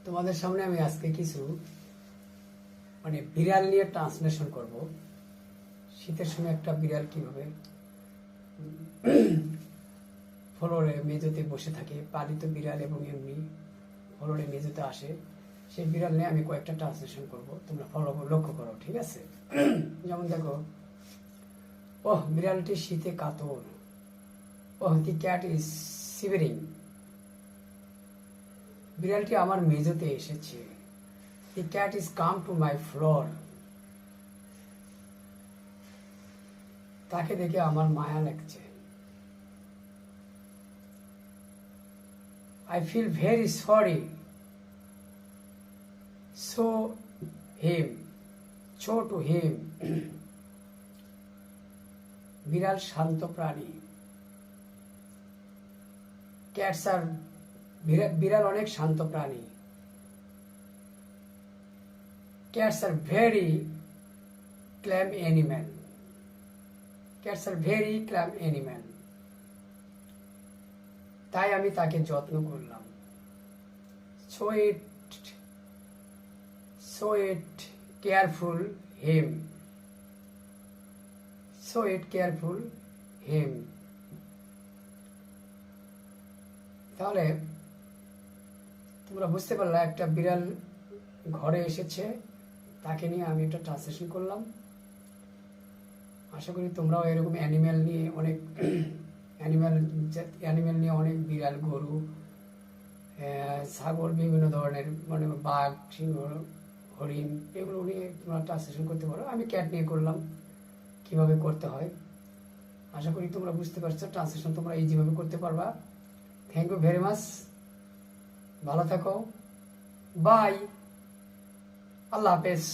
তোমাদের সামনে আমি আজকে কিছু বিড়াল নিয়ে ট্রান্সলেশন করব। শীতের সময় একটা বিড়াল কিভাবে ফ্লোরে মেঝেতে বসে থাকে, পালিত বিড়াল এবং এমনি ফ্লোরে মেঝেতে আসে, সেই বিড়াল নিয়ে আমি কয়েকটা ট্রান্সলেশন করব। তোমরা লক্ষ্য করো, ঠিক আছে? যেমন দেখো, ওহ বিড়ালটি শীতে কাতর, ওহ দি ক্যাট ইজ শিভারিং। বিড়ালটি আমার মেঝেতে এসেছে। The cat is come to my floor. তাকে দেখে আমার মায়া লাগছে। I feel very sorry. So to him. বিড়াল শান্ত প্রাণী। Cats are বিড়াল অনেক শান্ত প্রাণী। Cats are very calm animal. Cats are very calm animal. তাই আমি তাকে যত্ন করলাম। So it careful him. So it careful him. তাহলে তোমরা বুঝতে পারলা, একটা বিড়াল ঘরে এসেছে, তাকে নিয়ে আমি একটা ট্রান্সলেশন করলাম। আশা করি তোমরাও এরকম অ্যানিম্যাল নিয়ে অনেক বিড়াল, গরু, ছাগল, বিভিন্ন ধরনের বাঘ, সিংহ, হরিণ, এগুলো নিয়ে তোমরা ট্রান্সলেশন করতে পারো। আমি ক্যাট নিয়ে করলাম, কিভাবে করতে হয়। আশা করি তোমরা বুঝতে পারছো। ট্রান্সলেশন তোমরা ইজিভাবে করতে পারবা। Thank you very much. ভালো থাকো। বাই। আল্লাহ হাফেজ।